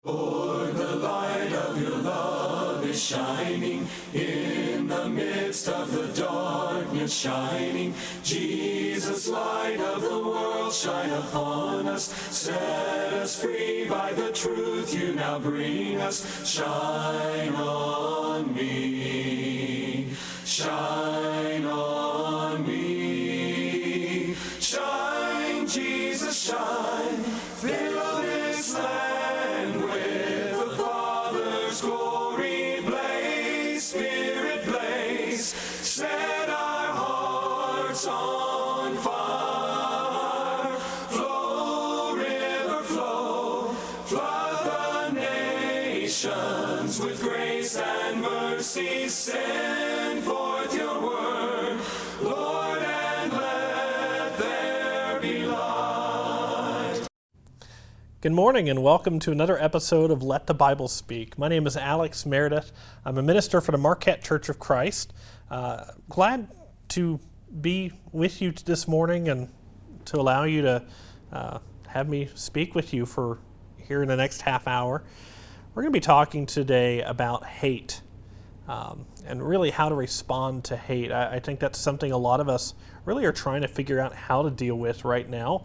Lord, the light of your love is shining in the midst of the darkness shining. Jesus, light of the world, shine upon us. Set us free by the truth you now bring us. Shine on me. Shine on me. Shine, Jesus, shine. Fill this land with the Father's glory. Blaze, Spirit, blaze. Set our hearts on fire. Flow, river, flow. Flood the nations with grace and mercy. Send forth your word, Lord, and let there be light. Good morning and welcome to another episode of Let the Bible Speak. My name is Alex Meredith. I'm a minister for the Marquette Church of Christ. Glad to be with you this morning and to allow you to have me speak with you for here in the next half hour. We're going to be talking today about hate and really how to respond to hate. I think that's something a lot of us really are trying to figure out how to deal with right now.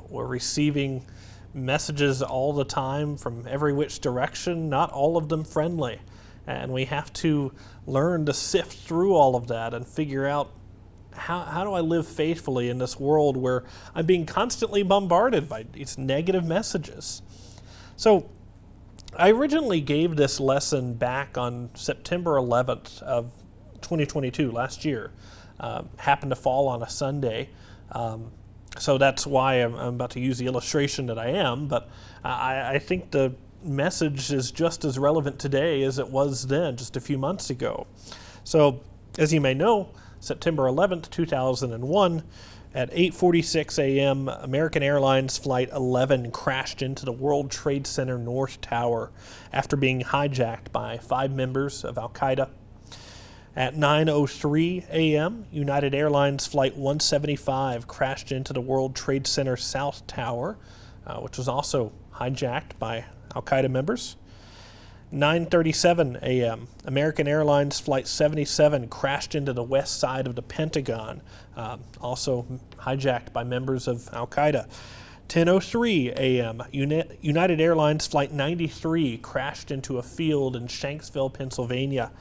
We're receiving messages all the time from every which direction, not all of them friendly. And we have to learn to sift through all of that and figure out how do I live faithfully in this world where I'm being constantly bombarded by these negative messages. So I originally gave this lesson back on September 11th of 2022, last year. Happened to fall on a Sunday. So that's why I'm about to use the illustration that I am, but I think the message is just as relevant today as it was then, just a few months ago. So, as you may know, September 11th, 2001, at 8:46 a.m., American Airlines Flight 11 crashed into the World Trade Center North Tower after being hijacked by 5 members of Al-Qaeda. At 9:03 a.m., United Airlines Flight 175 crashed into the World Trade Center South Tower, which was also hijacked by Al-Qaeda members. 9:37 a.m., American Airlines Flight 77 crashed into the west side of the Pentagon, also hijacked by members of Al-Qaeda. 10:03 a.m., United Airlines Flight 93 crashed into a field in Shanksville, Pennsylvania,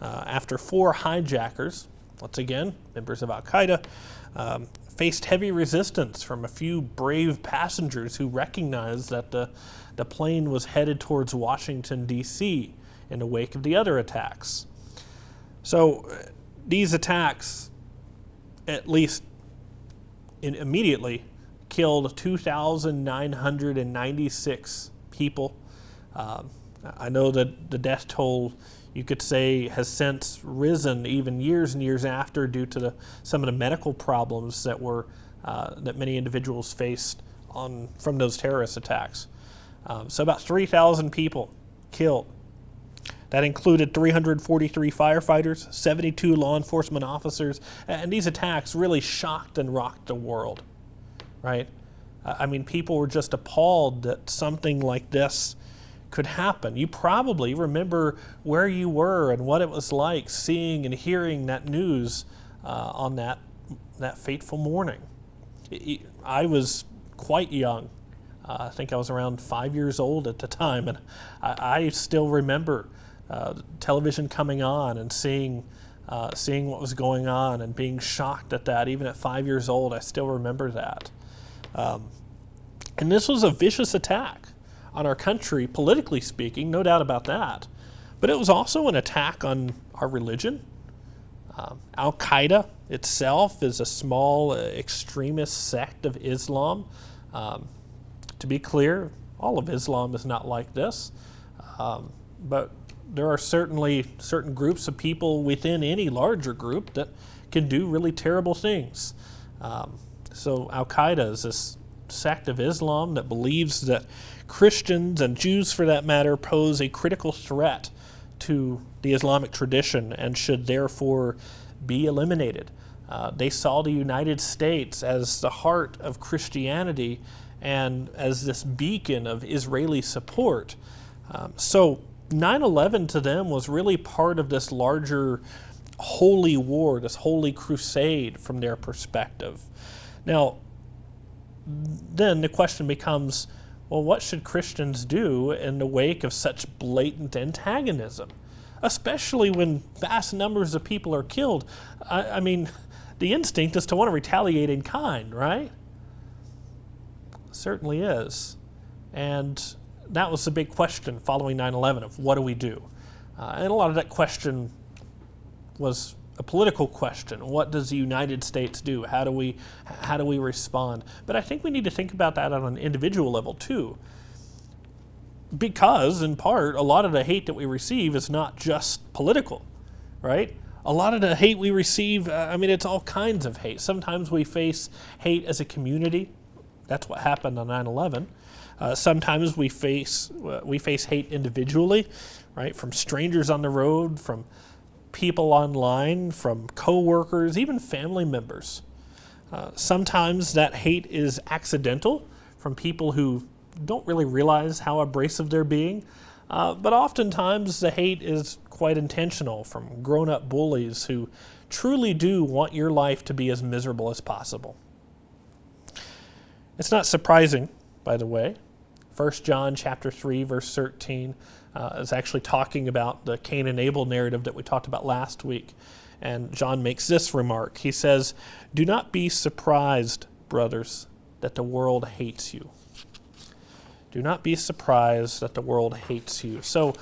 after 4 hijackers, once again, members of Al-Qaeda, faced heavy resistance from a few brave passengers who recognized that the plane was headed towards Washington, D.C. in the wake of the other attacks. So these attacks, at least immediately, killed 2,996 people. I know that the death toll, you could say, has since risen even years and years after due to some of the medical problems that many individuals faced from those terrorist attacks. So about 3,000 people killed. That included 343 firefighters, 72 law enforcement officers, and these attacks really shocked and rocked the world, right? I mean, people were just appalled that something like this could happen. You probably remember where you were and what it was like seeing and hearing that news on that fateful morning. I was quite young. I think I was around 5 years old at the time, and I still remember television coming on and seeing what was going on and being shocked at that. Even at 5 years old, I still remember that. And this was a vicious attack on our country, politically speaking, no doubt about that. But it was also an attack on our religion. Al-Qaeda itself is a small extremist sect of Islam. To be clear, all of Islam is not like this. But there are certainly certain groups of people within any larger group that can do really terrible things. So Al-Qaeda is this sect of Islam that believes that Christians and Jews, for that matter, pose a critical threat to the Islamic tradition and should therefore be eliminated. They saw the United States as the heart of Christianity and as this beacon of Israeli support. So 9/11 to them was really part of this larger holy war, this holy crusade from their perspective. Now, then the question becomes, well, what should Christians do in the wake of such blatant antagonism? Especially when vast numbers of people are killed. I mean, the instinct is to want to retaliate in kind, right? Certainly is. And that was the big question following 9/11 of what do we do? And a lot of that question was a political question. What does the United States do? How do we respond? But I think we need to think about that on an individual level too. Because, in part, a lot of the hate that we receive is not just political, right? A lot of the hate we receive, it's all kinds of hate. Sometimes we face hate as a community. That's what happened on 9/11. Sometimes we face hate individually, right? From strangers on the road, from people online, from co-workers, even family members. Sometimes that hate is accidental from people who don't really realize how abrasive they're being. But oftentimes the hate is quite intentional from grown-up bullies who truly do want your life to be as miserable as possible. It's not surprising, by the way. 1 John chapter 3, verse 13 is actually talking about the Cain and Abel narrative that we talked about last week. And John makes this remark. He says, "Do not be surprised, brothers, that the world hates you." Do not be surprised that the world hates you. So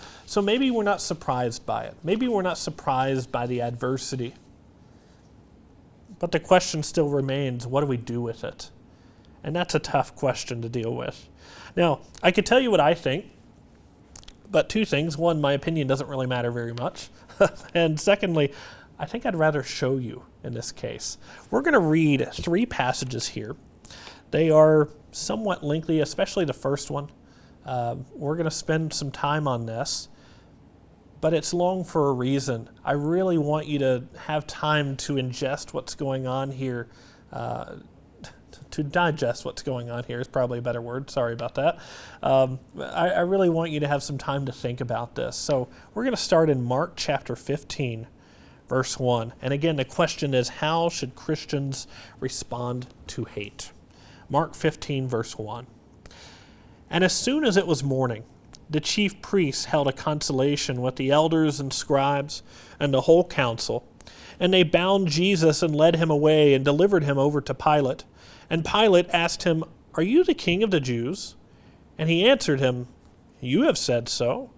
maybe we're not surprised by it. Maybe we're not surprised by the adversity. But the question still remains, what do we do with it? And that's a tough question to deal with. Now, I could tell you what I think, but two things. One, my opinion doesn't really matter very much. And secondly, I think I'd rather show you in this case. We're going to read 3 passages here. They are somewhat lengthy, especially the first one. We're going to spend some time on this, but it's long for a reason. I really want you to have time to ingest what's going on here. To digest what's going on here is probably a better word. Sorry about that. I really want you to have some time to think about this. So we're going to start in Mark chapter 15, verse 1. And again, the question is, how should Christians respond to hate? Mark 15, verse 1. "And as soon as it was morning, the chief priests held a consultation with the elders and scribes and the whole council, and they bound Jesus and led him away and delivered him over to Pilate. And Pilate asked him, 'Are you the king of the Jews?' And he answered him, 'You have said so.'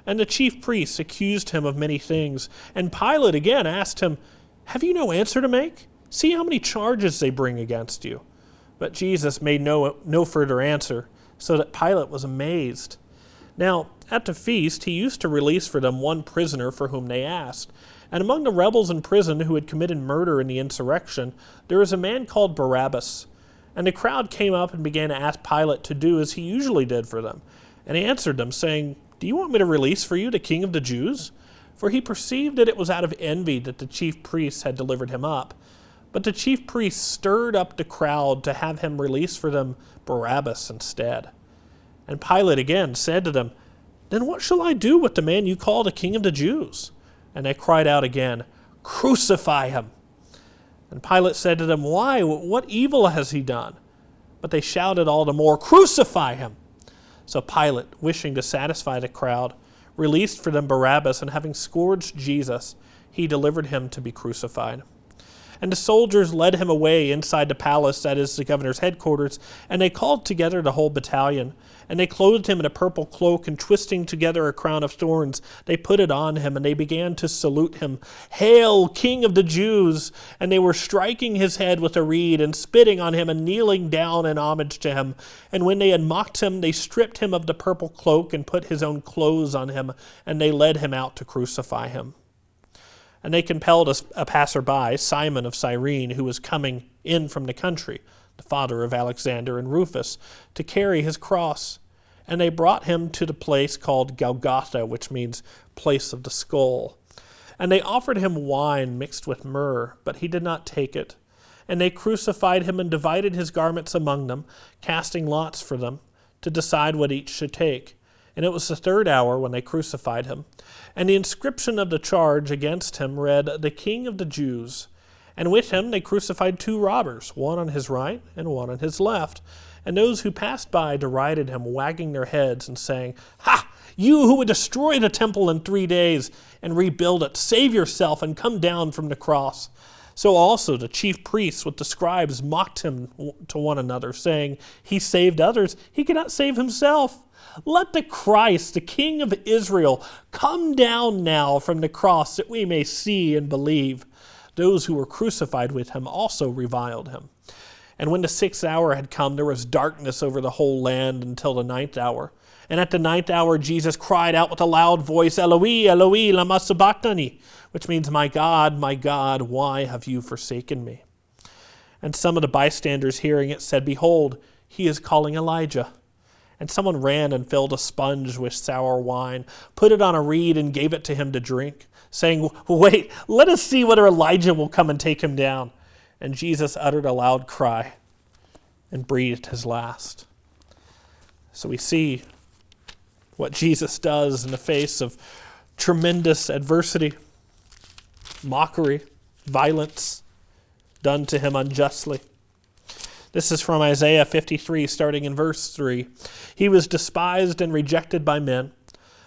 And the chief priests accused him of many things. And Pilate again asked him, 'Have you no answer to make? See how many charges they bring against you.' But Jesus made no further answer, so that Pilate was amazed. Now, at the feast, he used to release for them one prisoner for whom they asked. And among the rebels in prison who had committed murder in the insurrection, there was a man called Barabbas. And the crowd came up and began to ask Pilate to do as he usually did for them. And he answered them, saying, 'Do you want me to release for you the king of the Jews?' For he perceived that it was out of envy that the chief priests had delivered him up. But the chief priests stirred up the crowd to have him release for them Barabbas instead. And Pilate again said to them, 'Then what shall I do with the man you call the king of the Jews?' And they cried out again, 'Crucify him!' And Pilate said to them, 'Why? What evil has he done?' But they shouted all the more, 'Crucify him!' So Pilate, wishing to satisfy the crowd, released for them Barabbas, and having scourged Jesus, he delivered him to be crucified. And the soldiers led him away inside the palace, that is the governor's headquarters, and they called together the whole battalion. And they clothed him in a purple cloak, and twisting together a crown of thorns, they put it on him, and they began to salute him, 'Hail, King of the Jews!' And they were striking his head with a reed, and spitting on him, and kneeling down in homage to him. And when they had mocked him, they stripped him of the purple cloak, and put his own clothes on him, and they led him out to crucify him. And they compelled a passerby, Simon of Cyrene, who was coming in from the country, the father of Alexander and Rufus, to carry his cross. And they brought him to the place called Golgotha, which means place of the skull. And they offered him wine mixed with myrrh, but he did not take it. And they crucified him and divided his garments among them, casting lots for them, to decide what each should take. And it was the third hour when they crucified him. And the inscription of the charge against him read, "The King of the Jews." And with him they crucified two robbers, one on his right and one on his left. And those who passed by derided him, wagging their heads and saying, "Ha! You who would destroy the temple in 3 days and rebuild it, save yourself and come down from the cross." So also the chief priests with the scribes mocked him to one another, saying, "He saved others, he cannot save himself. Let the Christ, the King of Israel, come down now from the cross that we may see and believe." Those who were crucified with him also reviled him. And when the 6th hour had come, there was darkness over the whole land until the 9th hour. And at the 9th hour, Jesus cried out with a loud voice, "Eloi, Eloi, lama sabachthani," which means, my God, why have you forsaken me?" And some of the bystanders hearing it said, "Behold, he is calling Elijah." And someone ran and filled a sponge with sour wine, put it on a reed and gave it to him to drink, saying, "Wait, let us see whether Elijah will come and take him down." And Jesus uttered a loud cry and breathed his last. So we see what Jesus does in the face of tremendous adversity, mockery, violence done to him unjustly. This is from Isaiah 53, starting in verse 3. "He was despised and rejected by men,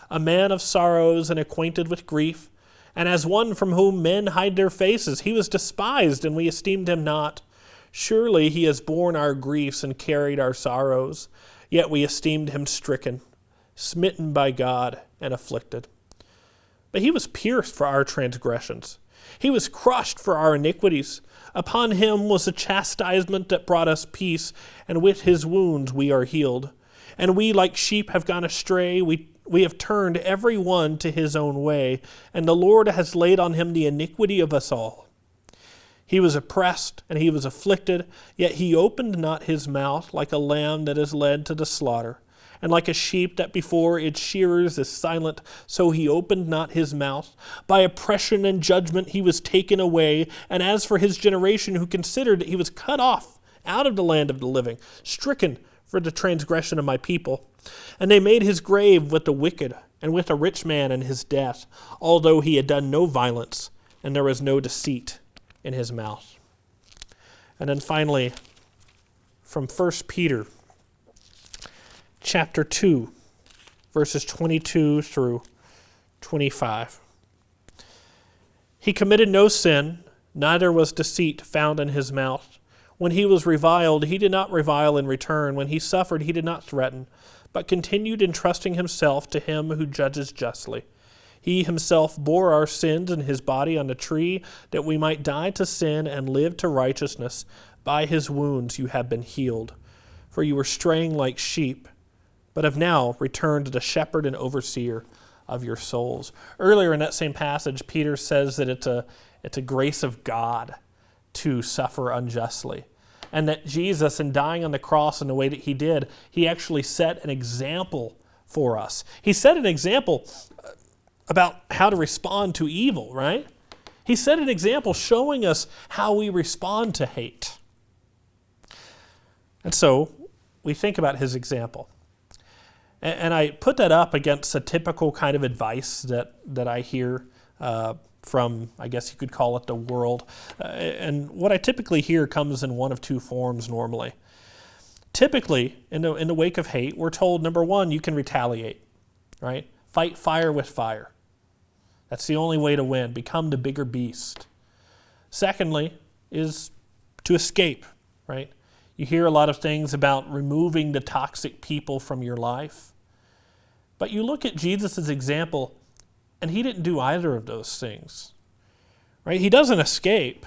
a man of sorrows and acquainted with grief. And as one from whom men hide their faces, he was despised, and we esteemed him not. Surely he has borne our griefs and carried our sorrows, yet we esteemed him stricken, smitten by God, and afflicted. But he was pierced for our transgressions. He was crushed for our iniquities. Upon him was the chastisement that brought us peace, and with his wounds we are healed. And we like sheep have gone astray, we have turned every one to his own way, and the Lord has laid on him the iniquity of us all. He was oppressed, and he was afflicted, yet he opened not his mouth, like a lamb that is led to the slaughter. And like a sheep that before its shearers is silent, so he opened not his mouth. By oppression and judgment he was taken away. And as for his generation, who considered that he was cut off out of the land of the living, stricken for the transgression of my people. And they made his grave with the wicked, and with a rich man in his death, although he had done no violence, and there was no deceit in his mouth." And then finally, from 1 Peter chapter 2, verses 22 through 25. "He committed no sin, neither was deceit found in his mouth. When he was reviled, he did not revile in return. When he suffered, he did not threaten, but continued entrusting himself to him who judges justly. He himself bore our sins in his body on the tree, that we might die to sin and live to righteousness. By his wounds you have been healed. For you were straying like sheep, but have now returned to the shepherd and overseer of your souls." Earlier in that same passage, Peter says that it's a grace of God to suffer unjustly. And that Jesus, in dying on the cross in the way that he did, he actually set an example for us. He set an example about how to respond to evil, right? He set an example showing us how we respond to hate. And so we think about his example. And I put that up against a typical kind of advice that I hear from, I guess you could call it, the world. And what I typically hear comes in one of two forms normally. Typically, in the wake of hate, we're told, number one, you can retaliate, right? Fight fire with fire. That's the only way to win. Become the bigger beast. Secondly, is to escape, right? You hear a lot of things about removing the toxic people from your life. But you look at Jesus' example, and he didn't do either of those things, right? He doesn't escape.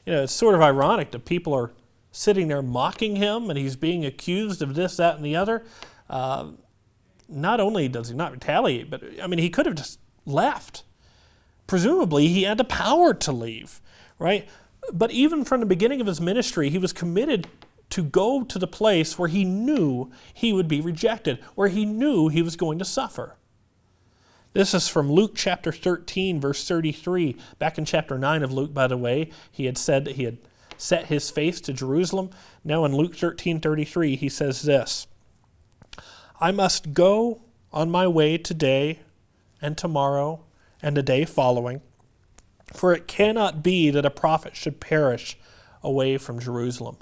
It's sort of ironic that people are sitting there mocking him, and he's being accused of this, that, and the other. Not only does he not retaliate, but he could have just left. Presumably, he had the power to leave, right? But even from the beginning of his ministry, he was committed to go to the place where he knew he would be rejected, where he knew he was going to suffer. This is from Luke chapter 13, verse 33. Back in chapter 9 of Luke, by the way, he had said that he had set his face to Jerusalem. Now in Luke 13:33, he says this, I must go on my way today and tomorrow and the day following, for it cannot be that a prophet should perish away from Jerusalem.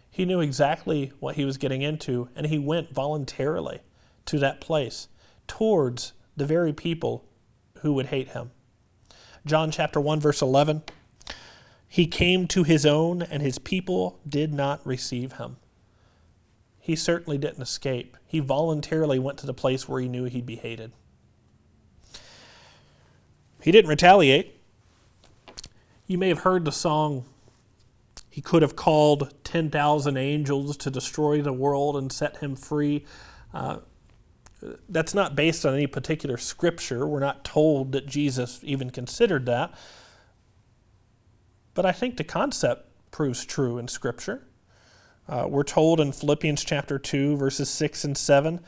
He knew exactly what he was getting into, and he went voluntarily to that place towards the very people who would hate him. John chapter 1, verse 11, he came to his own, and his people did not receive him. He certainly didn't escape. He voluntarily went to the place where he knew he'd be hated. He didn't retaliate. You may have heard the song, he could have called 10,000 angels to destroy the world and set him free. That's not based on any particular scripture. We're not told that Jesus even considered that. But I think the concept proves true in Scripture. We're told in Philippians chapter 2, verses 6 and 7,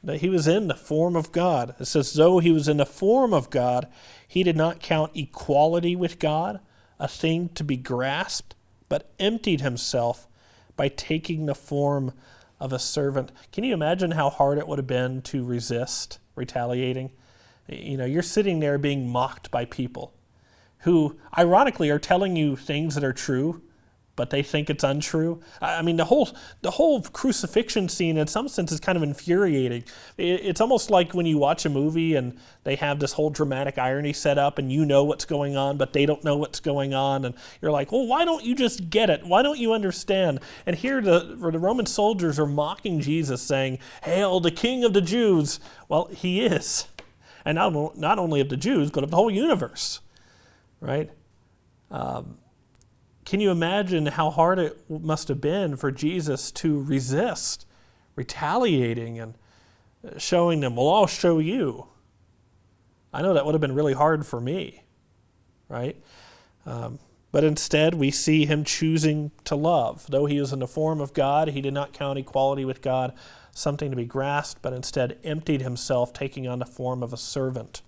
that he was in the form of God. It says, though he was in the form of God, he did not count equality with God a thing to be grasped, but emptied himself by taking the form of a servant. Can you imagine how hard it would have been to resist retaliating? You know, you're sitting there being mocked by people who, ironically, are telling you things that are true, but they think it's untrue. I mean, the whole crucifixion scene, in some sense, is kind of infuriating. It's almost like when you watch a movie and they have this whole dramatic irony set up, and you know what's going on, but they don't know what's going on, and you're like, well, why don't you just get it? Why don't you understand? And here the Roman soldiers are mocking Jesus, saying, "Hail, the King of the Jews!" Well, he is, and not only of the Jews, but of the whole universe, right? Can you imagine how hard it must have been for Jesus to resist retaliating and showing them, well, I'll show you? I know that would have been really hard for me, right? But instead, we see him choosing to love. Though he was in the form of God, he did not count equality with God something to be grasped, but instead emptied himself, taking on the form of a servant.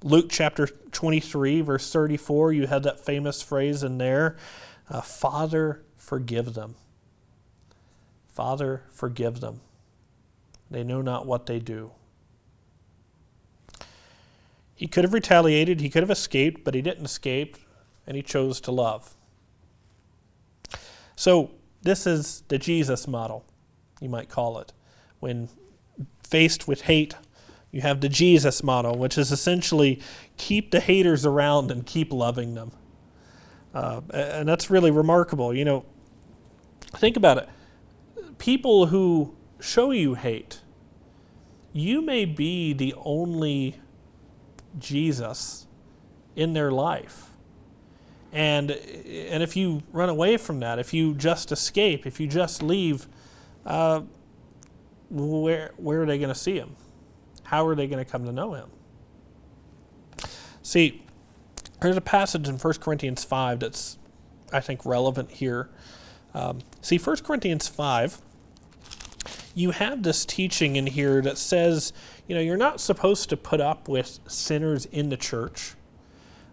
Luke chapter 23, verse 34, you had that famous phrase in there, Father, forgive them. Father, forgive them. They know not what they do. He could have retaliated, he could have escaped, but he didn't escape, and he chose to love. So this is the Jesus model, you might call it. When faced with hate, you have the Jesus model, which is essentially keep the haters around and keep loving them. And that's really remarkable. You know, think about it. People who show you hate, you may be the only Jesus in their life. And if you run away from that, if you just escape, if you just leave, where are they going to see him? How are they going to come to know him? See, there's a passage in 1 Corinthians 5 that's, I think, relevant here. 1 Corinthians 5, you have this teaching in here that says, you know, you're not supposed to put up with sinners in the church.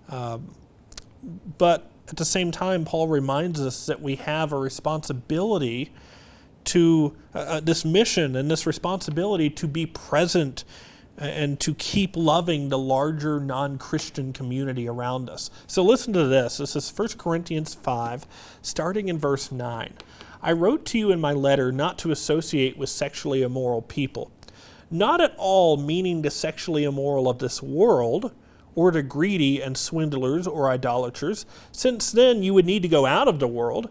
But at the same time, Paul reminds us that we have a responsibility to this mission and this responsibility to be present and to keep loving the larger non-Christian community around us. So listen to this. This is 1 Corinthians 5, starting in verse 9. I wrote to you in my letter not to associate with sexually immoral people, not at all meaning the sexually immoral of this world, or the greedy and swindlers or idolaters, since then you would need to go out of the world.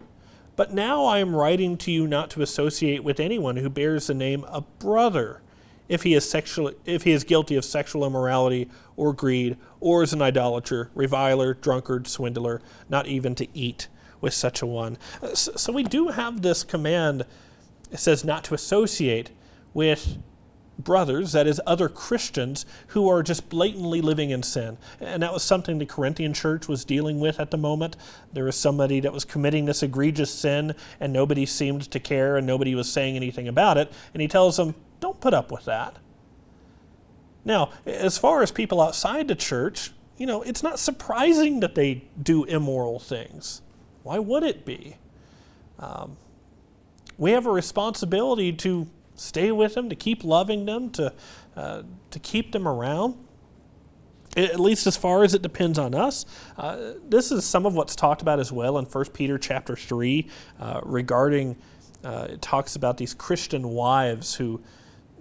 But now I am writing to you not to associate with anyone who bears the name of brother, if he is guilty of sexual immorality or greed, or is an idolater, reviler, drunkard, swindler, not even to eat with such a one. So we do have this command. It says not to associate with brothers, that is other Christians, who are just blatantly living in sin. And that was something the Corinthian church was dealing with at the moment. There was somebody that was committing this egregious sin, and nobody seemed to care, and nobody was saying anything about it. And he tells them, don't put up with that. Now, as far as people outside the church, you know, it's not surprising that they do immoral things. Why would it be? We have a responsibility to stay with them, to keep loving them, to keep them around, at least as far as it depends on us. This is some of what's talked about as well in 1 Peter chapter 3 regarding, it talks about these Christian wives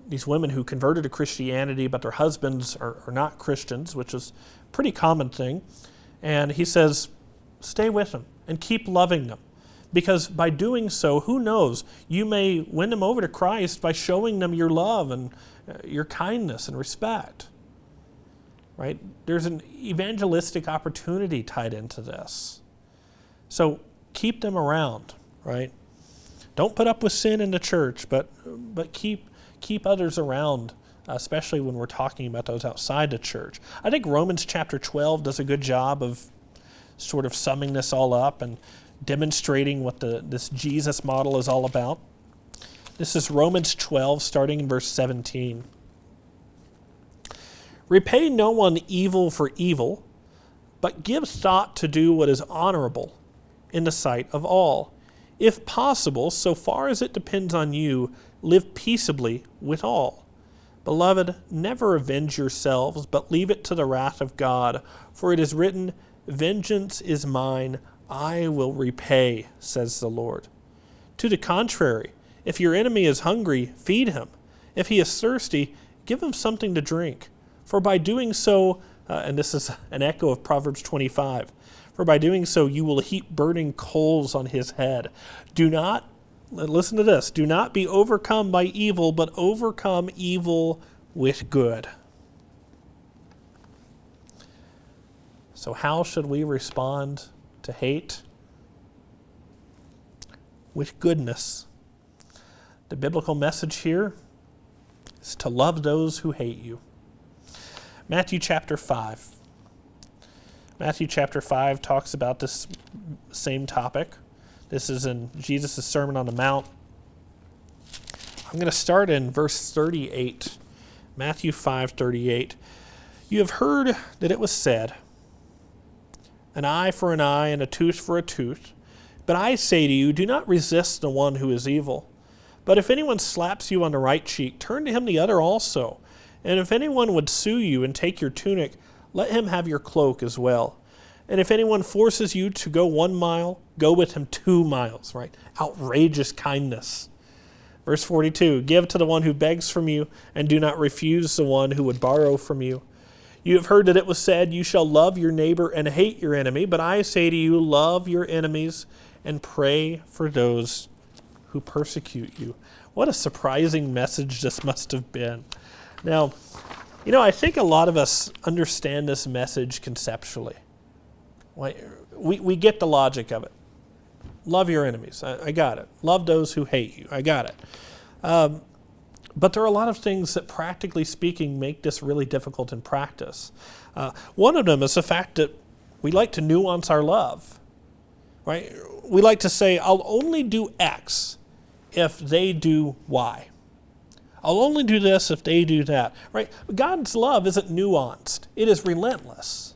these women who converted to Christianity, but their husbands are not Christians, which is a pretty common thing. And he says, stay with them and keep loving them. Because by doing so, who knows, you may win them over to Christ by showing them your love and your kindness and respect. Right? There's an evangelistic opportunity tied into this. So keep them around, right? Don't put up with sin in the church, but keep others around, especially when we're talking about those outside the church. I think Romans chapter 12 does a good job of sort of summing this all up and demonstrating what this Jesus model is all about. This is Romans 12, starting in verse 17. Repay no one evil for evil, but give thought to do what is honorable in the sight of all. If possible, so far as it depends on you, live peaceably with all. Beloved, never avenge yourselves, but leave it to the wrath of God. For it is written, vengeance is mine, I will repay, says the Lord. To the contrary, if your enemy is hungry, feed him. If he is thirsty, give him something to drink. For by doing so, and this is an echo of Proverbs 25, for by doing so you will heap burning coals on his head. Do not, listen to this, do not be overcome by evil, but overcome evil with good. So how should we respond to hate? With goodness. The biblical message here is to love those who hate you. Matthew chapter 5. Matthew chapter 5 talks about this same topic. This is in Jesus' Sermon on the Mount. I'm going to start in verse 38. Matthew 5:38. You have heard that it was said, an eye for an eye and a tooth for a tooth. But I say to you, do not resist the one who is evil. But if anyone slaps you on the right cheek, turn to him the other also. And if anyone would sue you and take your tunic, let him have your cloak as well. And if anyone forces you to go 1 mile, go with him 2 miles, right? Outrageous kindness. Verse 42, give to the one who begs from you, and do not refuse the one who would borrow from you. You have heard that it was said, you shall love your neighbor and hate your enemy. But I say to you, love your enemies and pray for those who persecute you. What a surprising message this must have been. Now, I think a lot of us understand this message conceptually. We get the logic of it. Love your enemies. I got it. Love those who hate you. I got it. But there are a lot of things that, practically speaking, make this really difficult in practice. One of them is the fact that we like to nuance our love. Right? We like to say, I'll only do X if they do Y. I'll only do this if they do that. Right? God's love isn't nuanced. It is relentless.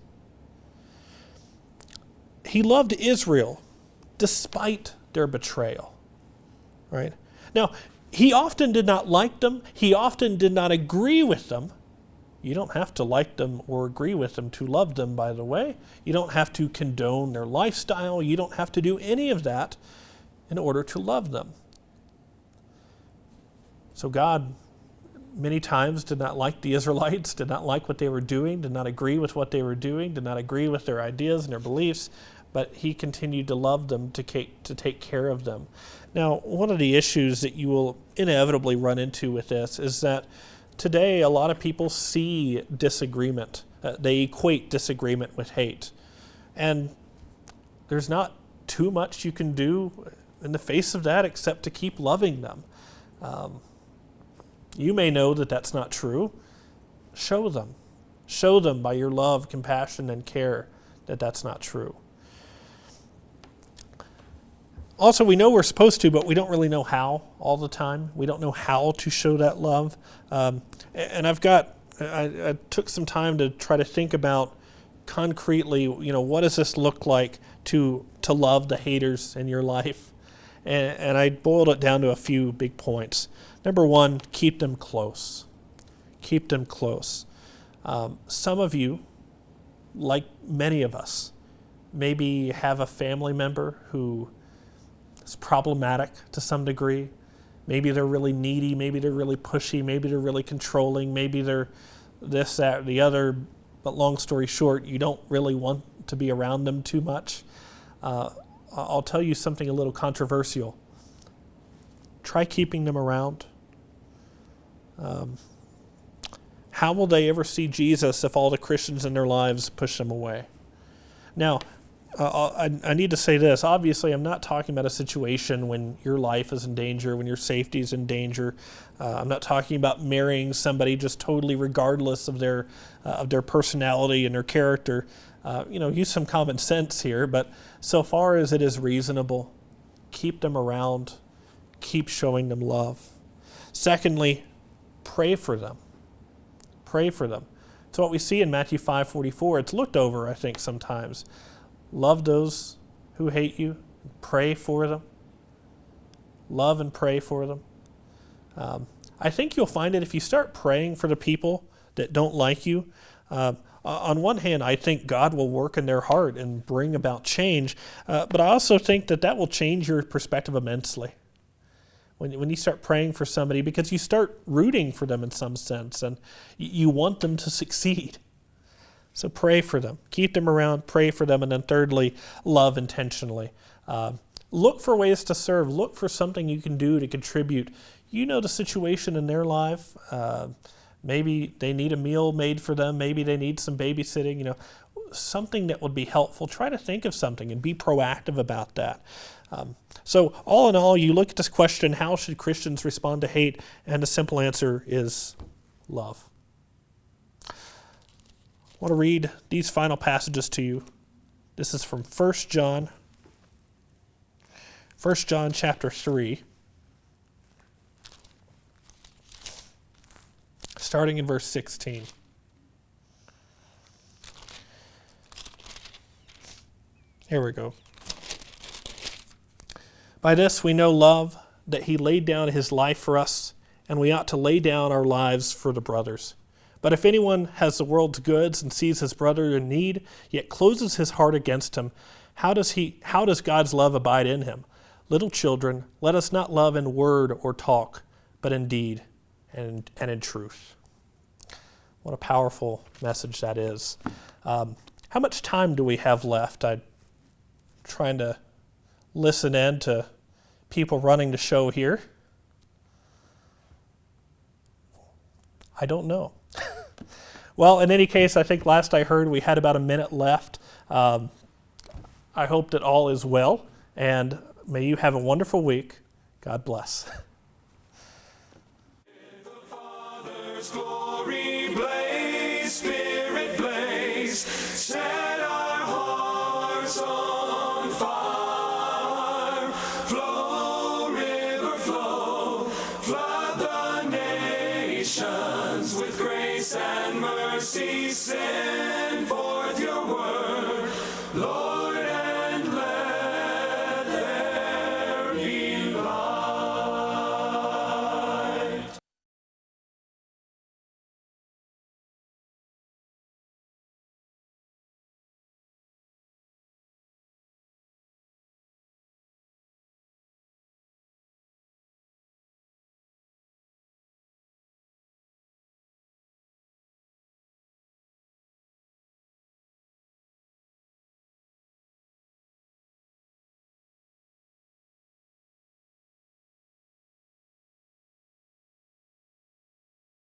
He loved Israel despite their betrayal. Right? Now, he often did not like them. He often did not agree with them. You don't have to like them or agree with them to love them, by the way. You don't have to condone their lifestyle. You don't have to do any of that in order to love them. So God, many times, did not like the Israelites, did not like what they were doing, did not agree with what they were doing, did not agree with their ideas and their beliefs, but he continued to love them, to take care of them. Now, one of the issues that you will inevitably run into with this is that today a lot of people see disagreement. They equate disagreement with hate. And there's not too much you can do in the face of that except to keep loving them. You may know that that's not true. Show them. Show them by your love, compassion, and care that that's not true. Also, we know we're supposed to, but we don't really know how all the time. We don't know how to show that love. And I took some time to try to think about concretely, what does this look like to to love the haters in your life. And I boiled it down to a few big points. Number one, keep them close. Keep them close. Some of you, like many of us, maybe have a family member who is problematic to some degree. Maybe they're really needy, maybe they're really pushy, maybe they're really controlling, maybe they're this, that, or the other. But long story short, you don't really want to be around them too much. I'll tell you something a little controversial. Try keeping them around. How will they ever see Jesus if all the Christians in their lives push them away? Now, I need to say this. Obviously, I'm not talking about a situation when your life is in danger, when your safety is in danger. I'm not talking about marrying somebody just totally regardless of their personality and their character. Use some common sense here, but so far as it is reasonable, keep them around, keep showing them love. Secondly, pray for them. Pray for them. It's what we see in Matthew 5:44. It's looked over, I think, sometimes. Love those who hate you. Pray for them. Love and pray for them. I think you'll find that if you start praying for the people that don't like you, on one hand, I think God will work in their heart and bring about change, but I also think that will change your perspective immensely. When you start praying for somebody, because you start rooting for them in some sense, and you want them to succeed. So pray for them. Keep them around, pray for them, and then thirdly, love intentionally. Look for ways to serve. Look for something you can do to contribute. You know the situation in their life. Maybe they need a meal made for them. Maybe they need some babysitting. Something that would be helpful. Try to think of something and be proactive about that. So all in all, you look at this question, how should Christians respond to hate? And the simple answer is love. I want to read these final passages to you. This is from 1 John. 1 John chapter 3. Starting in verse 16. Here we go. By this we know love, that he laid down his life for us, and we ought to lay down our lives for the brothers. But if anyone has the world's goods and sees his brother in need, yet closes his heart against him, how does God's love abide in him? Little children, let us not love in word or talk, but in deed and in truth. What a powerful message that is. How much time do we have left? I'm trying to listen in to people running the show here. I don't know. Well, in any case, I think last I heard we had about a minute left. I hope that all is well, and may you have a wonderful week. God bless. The Father's glory blaze, Spirit blaze, set our hearts on fire. Flow, river flow, flood the nations with grace and mercy. Send